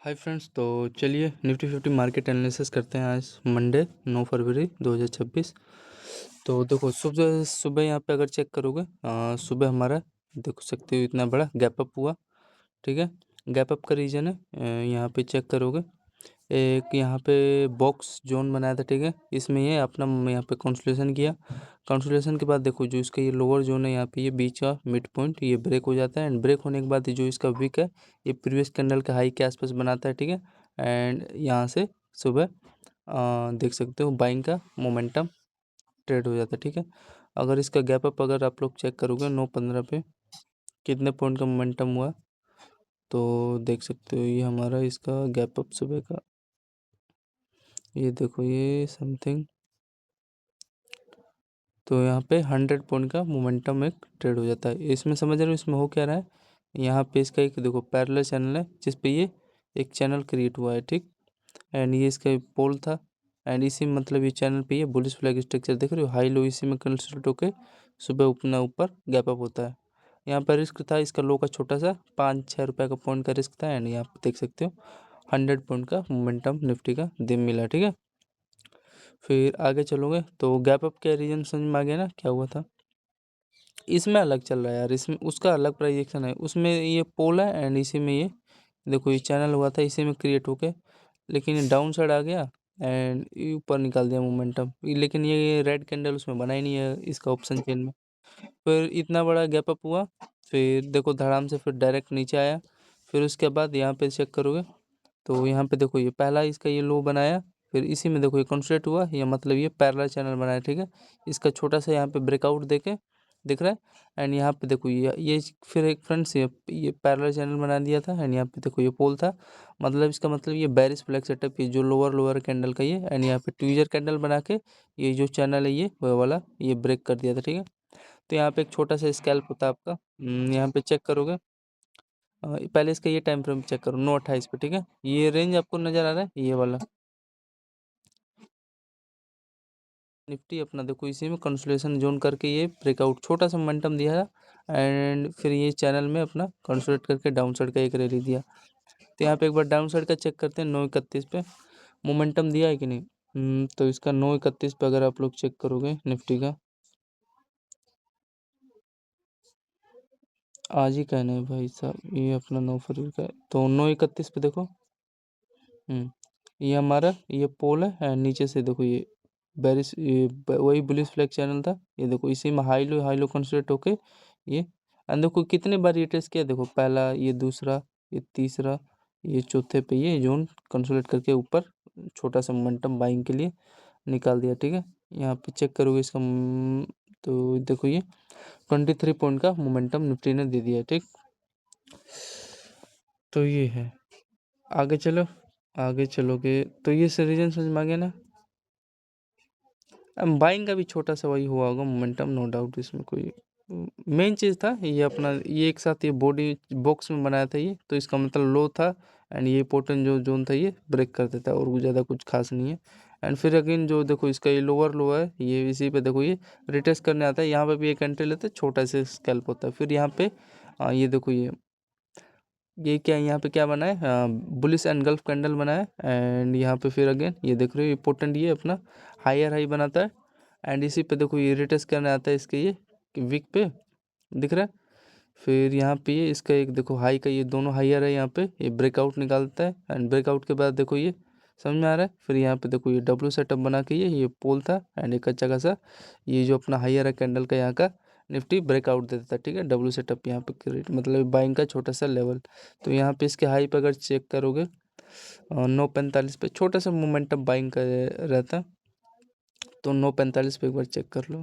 Hi friends, तो चलिए Nifty 50 market analysis करते हैं। आज मंडे 9 फरवरी 2026। तो देखो, सुबह सुबह यहाँ पे अगर चेक करोगे, सुबह हमारा देख सकते हो इतना बड़ा गैप अप हुआ। ठीक है, गैप अप का रीजन है, यहाँ पे चेक करोगे एक यहाँ पे बॉक्स जोन बनाया था। ठीक है, इसमें ये अपना यहाँ पे कंसोलिडेशन किया। कंसोलिडेशन के बाद देखो, जो इसका ये लोअर जोन है यहाँ पे, ये बीच का मिड पॉइंट ये ब्रेक हो जाता है। एंड ब्रेक होने के बाद ये जो इसका विक है, ये प्रीवियस कैंडल के हाई के आसपास बनाता है। ठीक है, एंड यहाँ से सुबह देख सकते हो बाइंग का मोमेंटम ट्रेड हो जाता है। ठीक है, अगर इसका गैप अप अगर आप लोग चेक करोगे 9:15 पे कितने पॉइंट का मोमेंटम हुआ, तो देख सकते हो ये हमारा इसका गैप अप सुबह का, ये देखो ये समथिंग, तो यहाँ पे 100 पॉइंट का मोमेंटम एक ट्रेड हो जाता है। इसमें समझ रहे हो इसमें हो क्या रहा है, यहाँ पे इसका एक देखो पैरेलल चैनल है जिस पे ये एक चैनल क्रिएट हुआ है। ठीक, एंड ये इसका पोल था। एंड इसी मतलब ये चैनल पे ये बुलिश फ्लैग स्ट्रक्चर देख रहे हो, हाई लो इसी में कंसल्ट होके सुबह अपना ऊपर गैप अप होता है। यहाँ पर रिस्क था इसका लो का छोटा सा 5-6 रुपये का पॉइंट का रिस्क था। एंड यहाँ पे देख सकते हो 100 पॉइंट का मोमेंटम निफ्टी का दिन मिला। ठीक है, फिर आगे चलोगे तो गैप अप के रीजन समझ में आ गया ना क्या हुआ था। इसमें अलग चल रहा है यार, इसमें उसका अलग प्रोजेक्शन है, उसमें ये पोल है एंड इसी में ये देखो ये चैनल हुआ था इसी में क्रिएट होके, लेकिन ये डाउन साइड आ गया एंड ये ऊपर निकाल दिया मोमेंटम। लेकिन ये रेड कैंडल उसमें बना ही नहीं है इसका ऑप्शन चेन में। फिर इतना बड़ा गैप अप हुआ, फिर देखो धड़ाम से फिर डायरेक्ट नीचे आया। फिर उसके बाद यहाँ पे चेक करोगे तो यहाँ पे देखो ये पहला इसका ये लो बनाया, फिर इसी में देखो ये कंस्ट्रक्ट हुआ, ये मतलब ये पैरेलल चैनल बनाया। ठीक है, इसका छोटा सा यहाँ पे ब्रेकआउट देके दिख रहा है। एंड यहाँ पे देखो ये फिर एक फ्रेंड्स ये पैरेलल चैनल बना दिया था। एंड यहाँ पे देखो ये पोल था, मतलब इसका मतलब ये बेरिश फ्लैग सेटअप, ये जो लोअर लोअर कैंडल का ये, एंड यहाँ पे ट्वीजर कैंडल बना के ये जो चैनल है ये वो वाला ये ब्रेक कर दिया था। ठीक है, तो यहाँ पे एक छोटा सा स्कैल्प होता है आपका। यहाँ पे चेक करोगे, पहले इसका ये टाइम फ्रेम चेक करो 9:28 पे। ठीक है, ये रेंज आपको नजर आ रहा है ये वाला निफ्टी अपना देखो इसी में कंसोलिडेशन जोन करके ये ब्रेकआउट छोटा सा मोमेंटम दिया है। एंड फिर ये चैनल में अपना कंसोलिडेट करके डाउन साइड का एक रैली दिया। तो यहाँ पे एक बार डाउन साइड का चेक करते हैं 9:31 पे मोमेंटम दिया है कि नहीं। तो इसका 9:31 पे अगर आप लोग चेक करोगे निफ्टी का, आज ही कहना है भाई साहब, ये अपना 9 फरवरी का है, तो 9:31 पे देखो। हम्म ये हमारा ये पोल है एंड नीचे से देखो ये बेरिस ये वही बुलिश फ्लैग चैनल था। ये देखो इसी में हाई लो कंसोलिडेट होके ये, एंड देखो कितने बार ये टेस्ट किया, देखो पहला, ये दूसरा, ये तीसरा, ये चौथे पे ये जोन कंसोलिडेट करके ऊपर छोटा सा मोमेंटम बाइंग के लिए निकाल दिया। ठीक है, यहाँ पे चेक करोगे इसका तो देखो ये 23 पॉइंट का मोमेंटम निफ्टी ने दे दिया है। ठीक, तो ये है। आगे चलो, आगे चलोगे तो ये रीजन समझ में आ गया ना। बाइंग का भी छोटा सा वही हुआ होगा मोमेंटम, नो डाउट, इसमें कोई मेन चीज़ था ये अपना ये एक साथ ये बॉडी बॉक्स में बनाया था ये, तो इसका मतलब लो था। एंड ये पोर्टन जो जोन था ये ब्रेक कर देता है, और ज़्यादा कुछ खास नहीं है। एंड फिर अगेन जो देखो इसका ये लोअर लो है, ये इसी पे देखो ये रिटेस्ट करने आता है। यहाँ पे भी एक एंट्री लेते हैं, छोटा सा स्कैल्प होता है। फिर यहाँ पे ये देखो ये क्या यहाँ पे क्या बना है, बुलिश एनगल्फ कैंडल बना है। एंड यहाँ पे फिर अगेन ये देख रहे हो ये पोर्टेंट ये अपना हायर हाई बनाता है। एंड इसी पे देखो ये रिटेस्ट करने आता है इसके ये वीक पे दिख रहा है। फिर यहाँ पे ये इसका एक देखो हाई का ये दोनों हायर है, यहाँ पे ये ब्रेकआउट निकालता है। एंड ब्रेकआउट के बाद देखो ये समझ में आ रहा है। फिर यहाँ पे देखो ये डब्ल्यू सेटअप बना के ये पोल था एंड एक अच्छा खासा ये जो अपना हायर है कैंडल का यहाँ का निफ्टी ब्रेकआउट दे देता है। ठीक है, डब्ल्यू सेटअप यहाँ पे क्रिएट मतलब बाइंग का छोटा सा लेवल। तो यहाँ पे इसके हाई पे अगर चेक करोगे 9:45 पे छोटा सा मोमेंटम बाइंग का रहता, तो 9:45 पे एक बार चेक कर लो।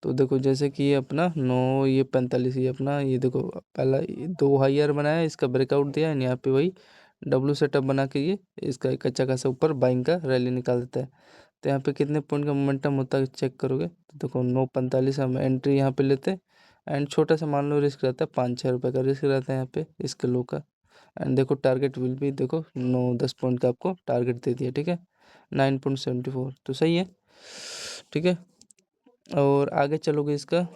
तो देखो जैसे कि ये अपना 9:45 ये अपना ये देखो पहला ये दो हायर बनाया, इसका ब्रेकआउट दिया है। यहाँ पे वही डब्ल्यू सेटअप बना के ये इसका एक अच्छा खासा ऊपर बाइंग का रैली निकाल देता है। तो यहाँ पे कितने पॉइंट का मोमेंटम होता है चेक करोगे तो देखो 9:45 हम एंट्री यहाँ पे लेते हैं। एंड छोटा सा मान लो रिस्क रहता है 5-6 रुपये का रिस्क रहता है यहाँ पे इसके लो का। एंड देखो टारगेट विल भी देखो 9-10 पॉइंट का आपको टारगेट दे दिया। ठीक है, 9.74 तो सही है। ठीक है, और आगे चलोगे इसका,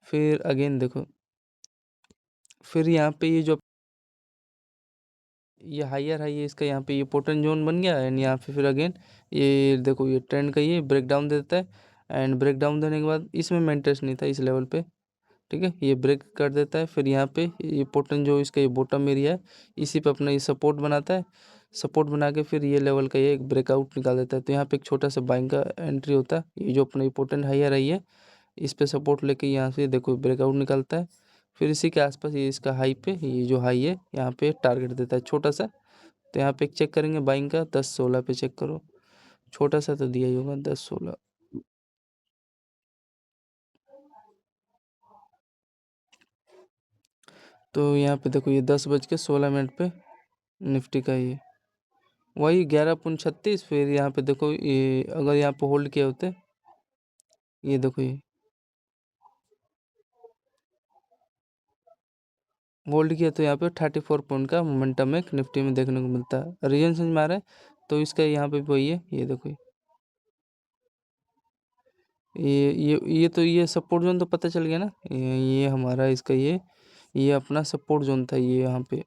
फिर अगेन देखो फिर यहाँ पे ये जो ये हायर है, ये इसका यहाँ पे ये पोटन जोन बन गया एंड यहाँ पे फिर अगेन ये देखो ये ट्रेंड का ये ब्रेक डाउन देता है एंड ब्रेक डाउन देने के बाद इसमें मेंटेनेंस नहीं था इस लेवल पे, ठीक है, ये ब्रेक कर देता है। फिर यहाँ पे ये पोटन जो इसका ये बॉटम एरिया है इसी पे अपना ये सपोर्ट बनाता है, सपोर्ट बना के फिर ये लेवल का ये एक ब्रेकआउट निकाल देता है। तो यहाँ पे एक छोटा सा बाइंग का एंट्री होता है, ये जो अपना ये पोटन हायर है ये इस पे सपोर्ट लेके यहाँ से देखो ब्रेकआउट निकालता है। फिर इसी के आसपास ये इसका हाई पे ये जो हाई है यहाँ पे टारगेट देता है छोटा सा। तो यहाँ पे एक चेक करेंगे बाइंग का 10-16 पे चेक करो, छोटा सा तो दिया ही होगा 10-16। तो यहाँ पे देखो ये 10:16 पे निफ्टी का ये वही 11.36। फिर यहाँ पे देखो ये अगर यहाँ पे होल्ड किए होते, ये देखो ये होल्ड किया तो यहाँ पे 34 पॉइंट का मोमेंटम एक निफ्टी में देखने को मिलता है। रीजन समझ में आ रहा है? तो इसका यहाँ पे वही है, ये देखो ये तो ये सपोर्ट जोन तो पता चल गया ना, ये हमारा इसका ये अपना सपोर्ट जोन था, ये यहाँ पे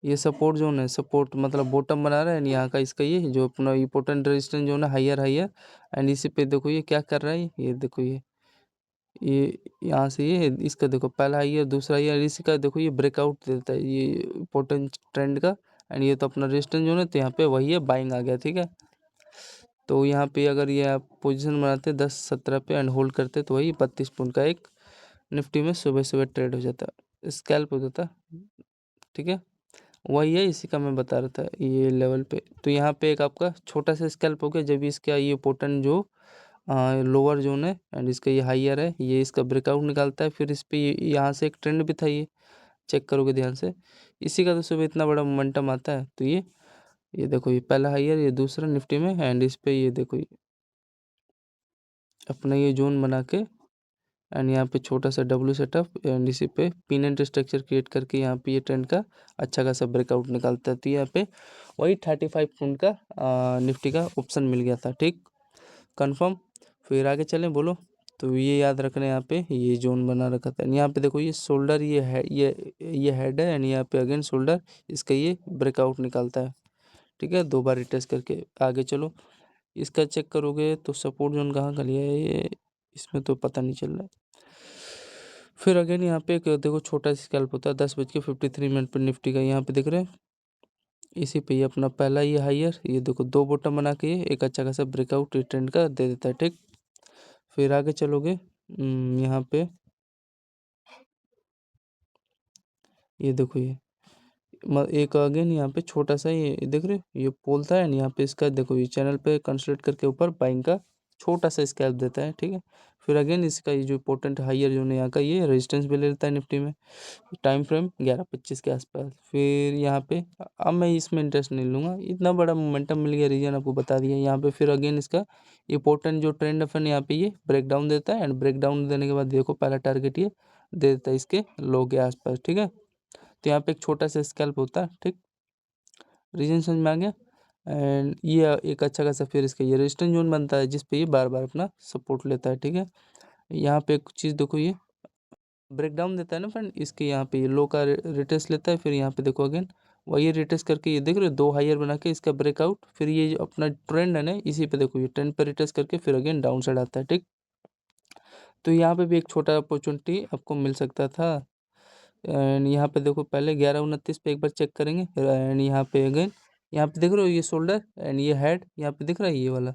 ये सपोर्ट जोन है, सपोर्ट मतलब बॉटम बना रहा है यहाँ का इसका ये जो अपना इम्पोर्टेंट रेजिस्टेंस जोन है हायर हायर। एंड इसी पे देखो ये क्या कर रहा है, ये देखो ये यहाँ से ये इसका देखो पहला हायर दूसरा हायर, इसी का देखो ये ब्रेकआउट देता है ये इम्पोर्टेंट ट्रेंड का। एंड ये तो अपना रेजिस्टेंस जोन है, तो यहाँ पे वही है बाइंग आ गया, ठीक है। तो यहाँ पे अगर ये आप पोजीशन बनाते 10-17 पे एंड होल्ड करते तो वही 32 पॉइंट का एक निफ्टी में सुबह सुबह ट्रेड हो जाता, स्कैल्प हो जाता, ठीक है। वही है, इसी का मैं बता रहा था ये लेवल पे। तो यहाँ पे एक आपका छोटा सा स्कैल्प हो गया जब इसका ये पोटन जो लोअर जोन है एंड इसका ये हायर है ये इसका ब्रेकआउट निकालता है। फिर इस पे यहाँ से एक ट्रेंड भी था, ये चेक करोगे ध्यान से, इसी का तो सुबह इतना बड़ा मोमेंटम आता है। तो ये देखो ये पहला हायर ये दूसरा निफ्टी में एंड इस पे ये देखो ये अपना ये जोन बना के एंड यहाँ पे छोटा सा डब्ल्यू सेटअप एंड इसी पे पिन एंड स्ट्रक्चर क्रिएट करके यहाँ पे ये ट्रेंड का अच्छा खासा ब्रेकआउट निकालता है। तो यहाँ पे वही 35 पॉइंट का निफ्टी का ऑप्शन मिल गया था, ठीक, कंफर्म। फिर आगे चलें, बोलो। तो ये याद रखना, यहाँ पे ये जोन बना रखा था, यहाँ पे देखो ये शोल्डर ये है, ये हेड है एंड यहाँ पे अगेन शोल्डर, इसका ये ब्रेकआउट निकालता है, ठीक है। 2 बार रिटेस्ट करके आगे चलो। इसका चेक करोगे तो सपोर्ट जोन कहाँ का लिया है ये, इसमें तो पता नहीं चल रहा है। फिर अगेन यहाँ पे एक देखो छोटा सा स्कैल्प होता है 10:53 पर निफ्टी का, यहाँ पे दिख रहे हैं इसी पे ये अपना पहला ये हायर ये देखो 2 बॉटम बना के ये एक अच्छा खासा ब्रेकआउट ट्रेंड का दे देता है, ठीक। फिर आगे चलोगे यहाँ पे ये देखो ये एक अगेन यहाँ पे छोटा सा ये देख रहे हो ये पोल था एंड यहाँ पे इसका देखो ये चैनल पे कंसल्ट करके ऊपर बाइंग का छोटा सा स्कैल्प देता है, ठीक है। फिर अगेन इसका ये जो इंपॉर्टेंट हायर जो है यहाँ का ये रेजिस्टेंस भी ले लेता है निफ्टी में, टाइम फ्रेम 11:25 के आसपास। फिर यहाँ पे अब मैं इसमें इंटरेस्ट नहीं लूँगा, इतना बड़ा मोमेंटम मिल गया, रीजन आपको बता दिया। यहाँ पे फिर अगेन इसका इंपॉर्टेंट जो ट्रेंड है यहाँ पे ये ब्रेक डाउन देता है एंड ब्रेक डाउन देने के बाद देखो पहला टारगेट ये दे देता है इसके लो के आसपास, ठीक है। तो यहाँ पे एक छोटा सा स्कैल्प होता है, ठीक, रीजन समझ में आ गया। एंड ये एक अच्छा खासा फिर इसका ये रेजिस्टेंस जोन बनता है जिस पे ये बार बार अपना सपोर्ट लेता है, ठीक है। यहाँ पे एक चीज़ देखो ये ब्रेक डाउन देता है ना फ्रेंड, इसके यहाँ पे ये लो का रिटेस्ट लेता है। फिर यहाँ पे देखो अगेन वही रिटेस्ट करके ये देख रहे हो 2 हायर बना के इसका ब्रेकआउट, फिर ये जो अपना ट्रेंड है ना इसी पे देखो ये ट्रेंड पे रिटेस्ट करके फिर अगेन डाउन साइड आता है, ठीक। तो यहाँ पे भी एक छोटा अपॉर्चुनिटी आपको मिल सकता था। एंड यहाँ पे देखो पहले 11:29 पे एक बार चेक करेंगे एंड यहाँ पे अगेन यहाँ पे देख रहे हो ये शोल्डर एंड ये हेड यहाँ पे दिख रहा है ये वाला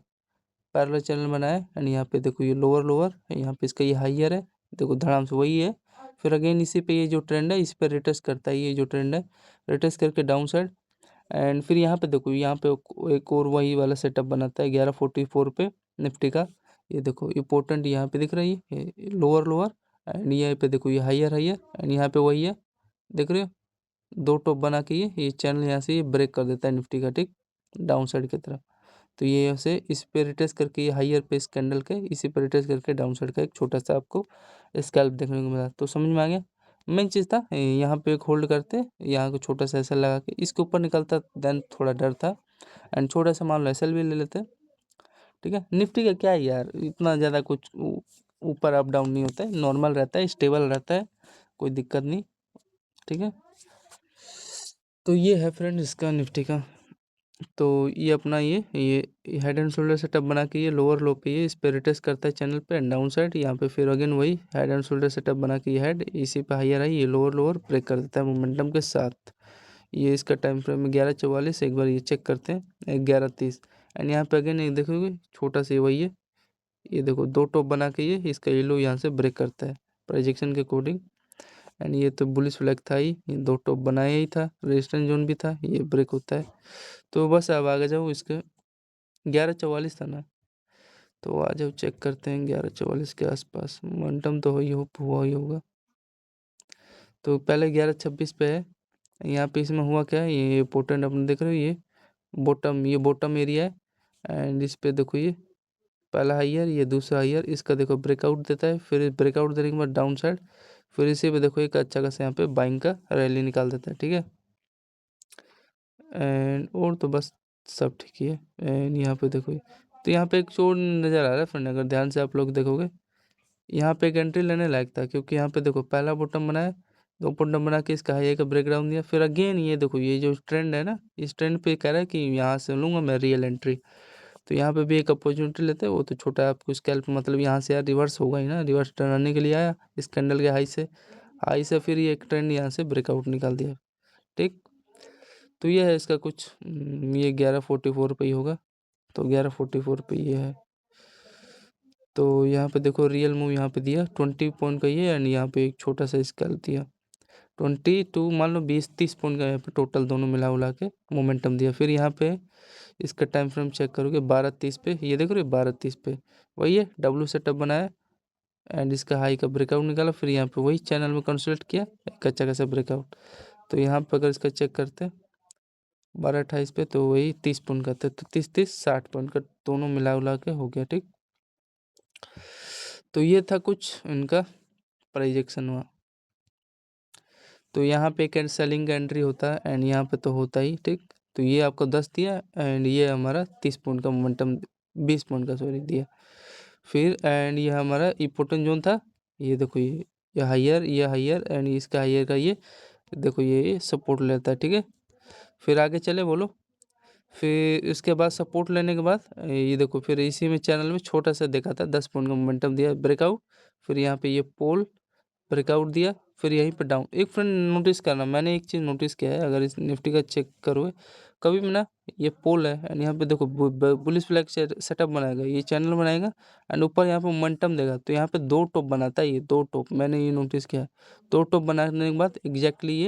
पैरेलल चैनल बनाया है एंड यहाँ पे देखो ये लोअर लोअर यहाँ पे इसका ये हाइयर है, देखो धड़ाम से वही है। फिर अगेन इसी पे ये जो ट्रेंड है इस पर रिटेस्ट करता है, ये जो ट्रेंड है रिटेस्ट करके डाउन साइड। एंड फिर यहाँ पे देखो यहाँ पे एक और वही वाला सेटअप बनाता है 11:44 पे निफ्टी का, ये देखो इंपॉर्टेंट यहाँ पे दिख रहा है ये लोअर लोअर एंड यहाँ पे देखो ये हाइयर हाइयर एंड यहाँ पे वही है, देख रहे हो 2 टॉप बना के ये चैनल यहाँ से ये ब्रेक कर देता है निफ्टी का, ठीक, डाउन साइड की तरफ। तो ये ऐसे इस पे रिटेस्ट करके ये हाइयर पे इस कैंडल के इसी पे रिटेस्ट करके डाउन साइड का एक छोटा सा आपको स्कैल्प देखने को मिला। तो समझ में आ गया, मेन चीज़ था यहाँ पे एक होल्ड करते, यहाँ को छोटा सा ऐसा लगा के इसके ऊपर निकलता देन थोड़ा डर था एंड छोटा सा मान लो एसएल भी ले लेते, ठीक है। निफ्टी का क्या है यार, इतना ज़्यादा कुछ ऊपर अप डाउन नहीं होता है, नॉर्मल रहता है, स्टेबल रहता है, कोई दिक्कत नहीं, ठीक है। तो ये है फ्रेंड इसका निफ्टी का। तो ये अपना ये हेड एंड शोल्डर सेटअप बना के ये लोअर लो पे ये इस पे रिटेस्ट करता है चैनल पे एंड डाउन साइड, यहाँ पे फिर अगेन वही हेड एंड शोल्डर सेटअप बना के ये हेड इसी पे हायर आई, ये लोअर लोअर ब्रेक कर देता है मोमेंटम के साथ। ये इसका टाइम फ्रेम 11:44, एक बार ये चेक करते हैं 11:30 एंड यहाँ पे अगेन एक देखोगे छोटा सा वही है, ये देखो दो टॉप बना के ये इसका ये लो यहाँ से ब्रेक करता है प्रोजेक्शन के अकॉर्डिंग। एंड ये तो बुलिश फ्लैग था ही, ये दो टॉप बनाया ही था, रेजिस्टेंस जोन भी था, ये ब्रेक होता है। तो बस अब आगे जाओ इसके 11:44 था ना, तो आ जाओ चेक करते हैं 11:44 के आसपास मोमेंटम तो हुआ ही होगा। तो पहले 11:26 पे है, यहाँ पे इसमें हुआ क्या है, ये पोटेंट अपने देख रहे हो ये बॉटम एरिया है एंड इस पे देखो ये पहला हाइयर ये दूसरा हाइयर, इसका देखो ब्रेकआउट देता है, फिर ब्रेकआउट देने के बाद डाउन साइड, फिर इसी पे देखो एक अच्छा खासा यहाँ पे बाइंग का रैली निकाल देता है, ठीक है। एंड और तो बस सब ठीक ही है। एंड यहाँ पे देखो तो यहाँ पे एक चोर नज़र आ रहा है फ्रेंड, अगर ध्यान से आप लोग देखोगे यहाँ पे एक एंट्री लेने लायक था, क्योंकि यहाँ पे देखो पहला बॉटम बनाया, दो बॉटम बना के इसका हाई का ब्रेक डाउन दिया, फिर अगेन ये देखो ये जो ट्रेंड है ना, इस ट्रेंड पे कह रहा है कि यहाँ से लूँगा मैं रियल एंट्री। तो यहाँ पे भी एक अपॉर्चुनिटी लेते हैं, वो तो छोटा है आपको स्कैल्प, मतलब यहाँ से यार रिवर्स होगा ही ना, रिवर्स टर्न आने के लिए आया इस कैंडल के हाई से फिर ये एक ट्रेंड यहाँ से ब्रेकआउट निकाल दिया, ठीक। तो ये है इसका कुछ ये 11:44 पे ही होगा, तो 11:44 पे ये है। तो यहाँ पे देखो रियल मूव यहाँ पे दिया 20 पॉइंट का ये एंड यहाँ पे एक छोटा सा स्कैल्प दिया 22, मान लो 20-30 पॉइंट का यहाँ पे टोटल दोनों मिला उला के मोमेंटम दिया। फिर यहाँ पे इसका टाइम फ्रेम चेक करोगे 12:30 पे, ये देखो रे 12:30 पे वही है डब्ल्यू सेटअप बनाया एंड इसका हाई का ब्रेकआउट निकाला, फिर यहाँ पे वही चैनल में कंसोलिडेट किया एक अच्छा खासा ब्रेकआउट। तो यहाँ पे अगर इसका चेक करते हैं 12:28 पे, तो वही 30 पॉइंट का था, तो 30-30-60 पॉइंट का दोनों मिला उला के हो गया, ठीक। तो ये था कुछ इनका प्रोजेक्शन हुआ। तो यहाँ पे एक सेलिंग का एंट्री होता है एंड यहाँ पे तो होता ही, ठीक। तो ये आपको 10 दिया एंड ये हमारा 30 पॉइंट का मोमेंटम 20 पॉइंट का सॉरी दिया। फिर एंड ये हमारा इम्पोर्टेंट जोन था, ये देखो ये हाइयर एंड इसका हाइयर का ये देखो ये सपोर्ट लेता है, ठीक है। फिर आगे चले बोलो, फिर इसके बाद सपोर्ट लेने के बाद ये देखो फिर इसी में चैनल में छोटा सा देखा था 10 पॉइंट का मोमेंटम दिया ब्रेकआउट, फिर यहाँ पे ये पोल ब्रेकआउट दिया, फिर यहीं पे डाउन। एक फ्रेंड नोटिस करना, मैंने एक चीज़ नोटिस किया है, अगर इस निफ्टी का चेक करोगे कभी भी ना, ये पोल है एंड यहाँ पे देखो बुलिश फ्लैग सेटअप बनाएगा, ये चैनल बनाएगा एंड ऊपर यहाँ पे मोमेंटम देगा, तो यहाँ पे दो टॉप बनाता है, ये दो टॉप मैंने ये नोटिस किया है। दो टॉप बनाने के बाद एग्जैक्टली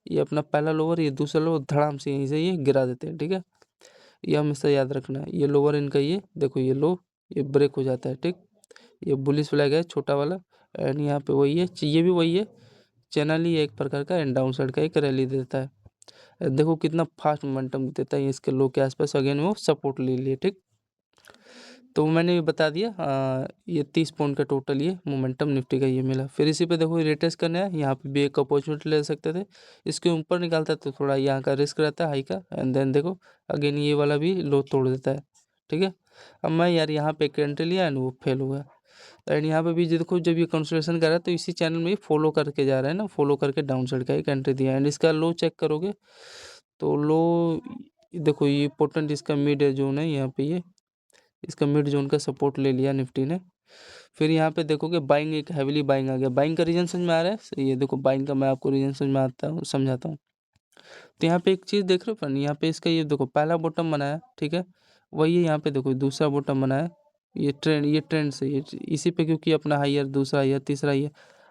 ये अपना पहला लोअर ये दूसरा लोअर धड़ाम से यहीं से ये गिरा देते हैं, ठीक है। ये हमेशा याद रखना है, ये लोअर इनका ये देखो ये लो ये ब्रेक हो जाता है, ठीक। ये बुलिश फ्लैग है छोटा वाला एंड यहाँ पे वही है, ये भी वही है चैनल ही एक प्रकार का एंड डाउन साइड का एक रैली देता है। देखो कितना फास्ट मोमेंटम देता है, इसके लो के आसपास अगेन वो सपोर्ट ले लिए, ठीक। तो मैंने भी बता दिया ये 30 पॉइंट का टोटल ये मोमेंटम निफ्टी का ये मिला। फिर इसी पे देखो रिटेस्ट करना है, यहाँ पे भी एक अपॉर्चुनिटी ले सकते थे, इसके ऊपर निकालता तो थोड़ा यहाँ का रिस्क रहता है हाई का एंड देन देखो अगेन ये वाला भी लो तोड़ देता है, ठीक है। अब मैं यार यहाँ पे एक एंट्री लिया एंड वो फेल हुआ एंड यहाँ पे भी देखो जब ये कंसोलिडेशन कर रहा है तो इसी चैनल में फॉलो करके जा रहा है ना, फॉलो करके डाउन साइड का एक एंट्री दिया एंड इसका लो चेक करोगे तो लो देखो ये पोटेंट इसका मिड जोन है, यहाँ पे ये इसका मिड जोन का सपोर्ट ले लिया निफ्टी ने। फिर यहाँ पे देखोगे बाइंग एक हैविली बाइंग आ गया, बाइंग का रीजन समझ में आ रहा है, ये देखो बाइंग का मैं आपको रीजन समझ में आता हूँ समझाता हूँ। तो यहाँ पे एक चीज़ देख रहे हो फ्रेंड, यहाँ पे इसका ये देखो पहला बॉटम बनाया, ठीक है, वही है यहाँ पे देखो दूसरा बॉटम बनाया, ये ट्रेंड से ये इसी पे क्योंकि अपना हाइयर दूसरा हाइयर तीसरा हाइयर,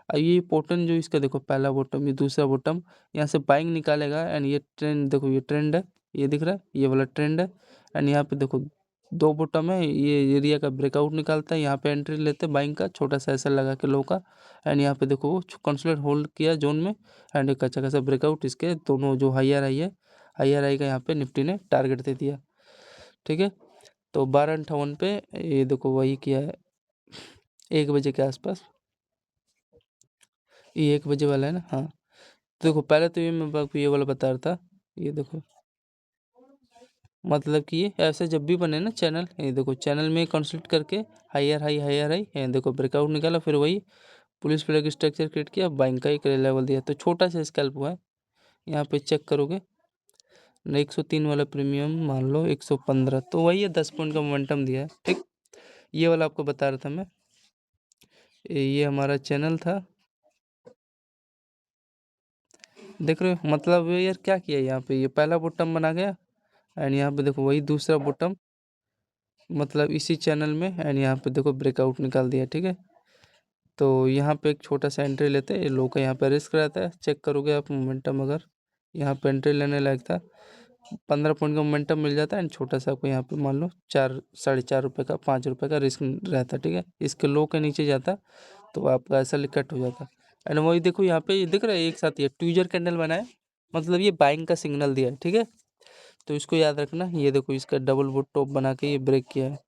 ये पोर्टन जो इसका देखो पहला बॉटम ये दूसरा बॉटम यहाँ से बाइंग निकालेगा एंड ये ट्रेंड देखो ये ट्रेंड है, ये दिख रहा है ये वाला ट्रेंड है एंड यहाँ पे देखो दो बॉटम है, ये एरिया का ब्रेकआउट निकालता है, यहाँ पे एंट्री लेते हैं बाइंग का छोटा सा ऐसा लगा के लो का एंड यहाँ पे देखो वो कंसोलिडेट होल्ड किया जोन में एंड एक अच्छा खासा ब्रेकआउट, इसके दोनों जो हाइयर आई का यहाँ पे निफ्टी ने टारगेट दे दिया, ठीक है। तो 12:58 पे ये देखो वही किया है 1 बजे के आसपास, ये 1 बजे वाला है ना, हाँ। तो देखो पहले तो ये मैं आपको ये वाला बता रहा था, ये देखो मतलब कि ये ऐसे जब भी बने ना चैनल, ये देखो चैनल में कंसल्ट करके हाइयर हाई ये देखो ब्रेकआउट निकाला, फिर वही पुलिस फ्लैग स्ट्रक्चर क्रिएट किया, बाइंग का एक लेवल दिया, तो छोटा सा स्कैल्प हुआ है, यहाँ पे चेक करोगे ना 103 वाला प्रीमियम मान लो 115, तो वही है 10 पॉइंट का मोमेंटम दिया है। ठीक, ये वाला आपको बता रहा था मैं। ये हमारा चैनल था, देख रहे हो। मतलब यार क्या किया यहाँ पे, ये पहला बॉटम बना गया एंड यहाँ पे देखो वही दूसरा बॉटम, मतलब इसी चैनल में, एंड यहाँ पे देखो ब्रेकआउट निकाल दिया। ठीक है, तो यहाँ पे एक छोटा सा एंट्री लेते हैं। लो का यहाँ पे रिस्क रहता है, चेक करोगे आप मोमेंटम, अगर यहाँ पे एंट्री लेने लायक था 15 पॉइंट का मोमेंटम मिल जाता है एंड छोटा सा आपको यहाँ पे मान लो 4 साढ़े 4 रुपये का 5 रुपये का रिस्क रहता है। ठीक है, इसके लो के नीचे जाता तो आपका ऐसा कट हो जाता। एंड वही देखो यहाँ पे ये दिख रहा है एक साथ, ये ट्विजर कैंडल बनाया, मतलब ये बाइंग का सिग्नल दिया है। ठीक है, तो इसको याद रखना। ये देखो इसका डबल बॉट टॉप बना के ये ब्रेक किया है।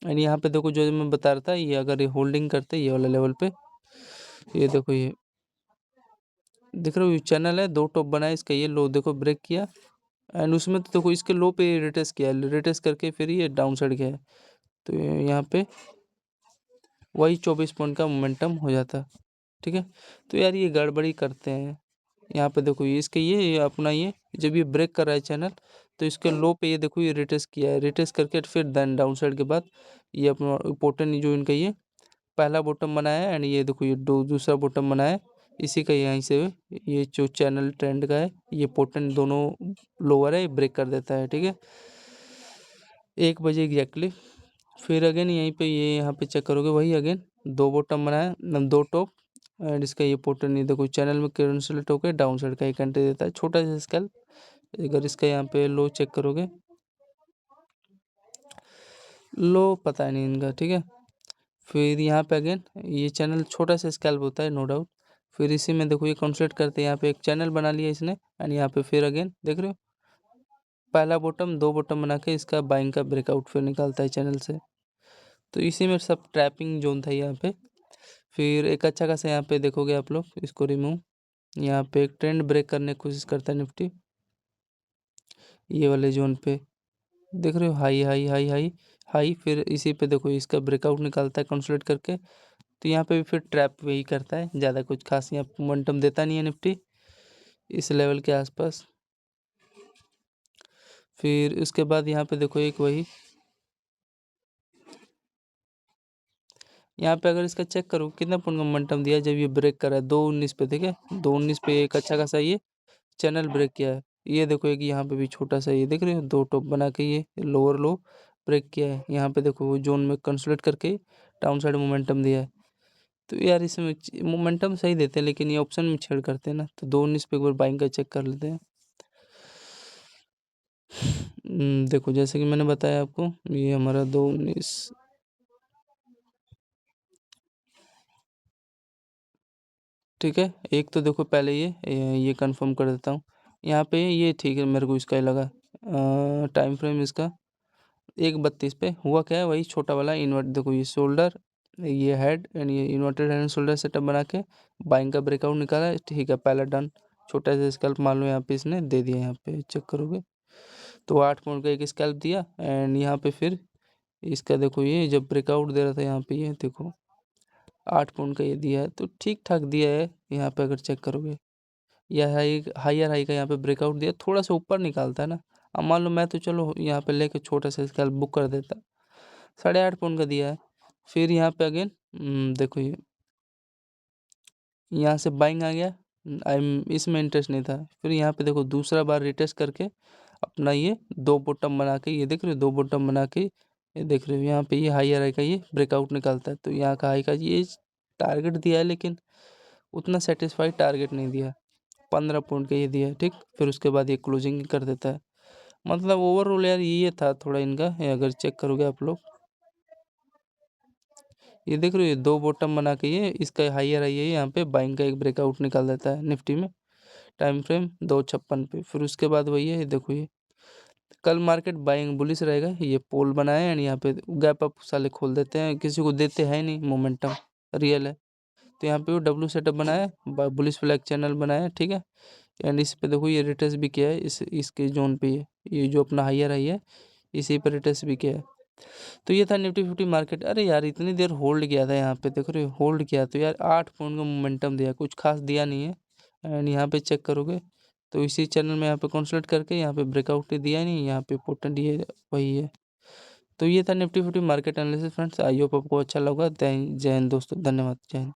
एंड यहाँ पे देखो जो मैं बता रहा था, ये अगर ये होल्डिंग करते ये वाला लेवल पे, ये देखो ये दिख रहा है, ये चैनल है, 2 टॉप बनाया इसका, ये लो देखो ब्रेक किया एंड उसमें तो देखो इसके लो पे रिटेस्ट किया है, रिटेस्ट करके फिर ये डाउन साइड गया है। तो यहाँ पे वही 24 पॉइंट का मोमेंटम हो जाता। ठीक है, तो यार ये गड़बड़ी करते हैं। यहाँ पे देखो ये इसके ये अपना ये जब ये ब्रेक कर रहा है चैनल, तो इसके लो पे ये देखो ये रिटेस्ट किया है, रिटेस्ट करके फिर देन डाउन साइड के बाद ये अपना इम्पोर्टेंट जो इनका ये पहला बॉटम बनाया है एंड ये देखो ये दूसरा बॉटम बनाया है, इसी का यहीं से ये जो चैनल ट्रेंड का है ये पोर्टन दोनों लोअर है, ब्रेक कर देता है। ठीक है, 1 बजे एग्जैक्टली। फिर अगेन यहीं पे ये यहाँ पे चेक करोगे वही अगेन 2 बॉटम बनाया, 2 टॉप एंड इसका ये पोर्टन ये देखो चैनल में कैंसिलेट होकर डाउन साइड का एक एंट्री देता है, छोटा सा स्केल। अगर इसका यहाँ पे लो चेक करोगे, लो पता नहीं इनका। ठीक है, फिर यहाँ पे अगेन ये चैनल छोटा सा स्कैल्प होता है नो डाउट। फिर इसी में देखो ये कंसल्ट करते हैं, यहाँ पे एक चैनल बना लिया इसने एंड यहाँ पे फिर अगेन देख रहे हो पहला बॉटम 2 बॉटम बना के इसका बाइंग का ब्रेकआउट फिर निकालता है चैनल से। तो इसी में सब ट्रैपिंग जोन था यहाँ पे। फिर एक अच्छा खासा यहाँ पे देखोगे आप लोग, इसको रिमूव, यहाँ पे एक ट्रेंड ब्रेक करने की कोशिश करता है निफ्टी, ये वाले जोन पे देख रहे हो high high high high high, फिर इसी पे देखो इसका ब्रेकआउट निकालता है कंसोलिडेट करके। तो यहाँ पे भी फिर ट्रैप वही करता है, ज़्यादा कुछ खास यहाँ मोमेंटम देता नहीं है निफ्टी इस लेवल के आसपास। फिर उसके बाद यहाँ पे देखो एक वही, यहाँ पे अगर इसका चेक करो कितना पॉइंट का मोमेंटम दिया जब ये ब्रेक करा है 219 पे। ठीक है, 219 पे एक अच्छा खासा ये चैनल ब्रेक किया है। ये देखो एक यहाँ पे भी छोटा सा ये देख रहे हो 2 टॉप बना के ये लोअर लो ब्रेक किया है। यहाँ पे देखो जोन में कंसोलिडेट करके डाउन साइड मोमेंटम दिया है। तो यार इसमें मोमेंटम सही देते हैं लेकिन ये ऑप्शन में छेड़ करते हैं ना, तो 219 पे एक बार बाइंग का चेक कर लेते हैं। देखो जैसे कि मैंने बताया आपको, ये हमारा 219, ठीक है। एक तो देखो पहले ये कंफर्म कर देता हूँ, यहाँ पे ये ठीक है, मेरे को इसका ही लगा। टाइम फ्रेम इसका 1:32 पे हुआ क्या है, वही छोटा वाला इन्वर्ट, देखो ये शोल्डर, ये हेड एंड ये inverted head and shoulder setup बना के बाइंग का ब्रेकआउट निकाला है। ठीक है, पहला डन, छोटा सा स्कैल्प मान लो यहाँ पे इसने दे दिया, यहाँ पे चेक करोगे तो 8 पॉइंट का एक स्कैल्प दिया एंड यहाँ पे फिर इसका देखो ये जब ब्रेकआउट दे रहा था यहाँ पे ये देखो 8 पॉइंट का ये दिया है, तो ठीक ठाक दिया है। यहाँ पे अगर चेक करोगे यह हाई हायर हाई का यहाँ पे ब्रेकआउट दिया, थोड़ा सा ऊपर निकालता है ना। अब मान लो मैं तो चलो यहाँ पे लेके छोटा सा स्कैल्प बुक कर देता, 8.5 पॉइंट का दिया है। फिर यहाँ पे अगेन देखो ये यहाँ से बाइंग आ गया, आई इसमें इंटरेस्ट नहीं था। फिर यहाँ पे देखो दूसरा बार रिटेस्ट करके अपना ये 2 बॉटम बना के ये देख रहे हो 2 बॉटम बना के ये देख रहे हो यहाँ पे ये हायर हाई का ये ब्रेकआउट निकालता है। तो यहाँ का हाई का ये टारगेट दिया है लेकिन उतना सेटिस्फाइड टारगेट नहीं दिया, 15 पॉइंट का ये दिया है। ठीक, फिर उसके बाद ये क्लोजिंग कर देता है। मतलब ओवरऑल यार ये था थोड़ा इनका, ये अगर चेक करोगे आप लोग ये देख रहे हो ये 2 बॉटम बना के ये इसका हायर हाई है, यहाँ पे बाइंग का एक ब्रेकआउट निकाल देता है निफ्टी में, टाइम फ्रेम 256 पे। फिर उसके बाद वही है, ये देखो ये कल मार्केट बाइंग बुलिश रहेगा, ये पोल बनाए एंड यहाँ पे गैप अप साले खोल देते हैं, किसी को देते हैं नहीं मोमेंटम रियल है। तो यहाँ पे वो डब्लू सेटअप बनाया, बुलिश फ्लैग चैनल बनाया। ठीक है, एंड इस पे देखो ये रिटेस्ट भी किया है इसके जोन पे, ये जो अपना हायर हाई है इसी पर रिटेस्ट भी किया है। तो ये था निफ्टी 50 मार्केट। अरे यार इतनी देर होल्ड किया था, यहाँ पे देख रहे हो होल्ड किया तो यार 8 पॉइंट का मोमेंटम दिया, कुछ खास दिया नहीं है। एंड यहाँ पे चेक करोगे तो इसी चैनल में यहाँ पे कंसल्ट करके यहाँ पे ब्रेकआउट दिया नहीं, यहाँ पे पोर्टेंट ये वही है। तो ये था Nifty 50 market analysis friends. I hope आपको अच्छा लगा। जय हिंद दोस्तों, धन्यवाद, जय हिंद।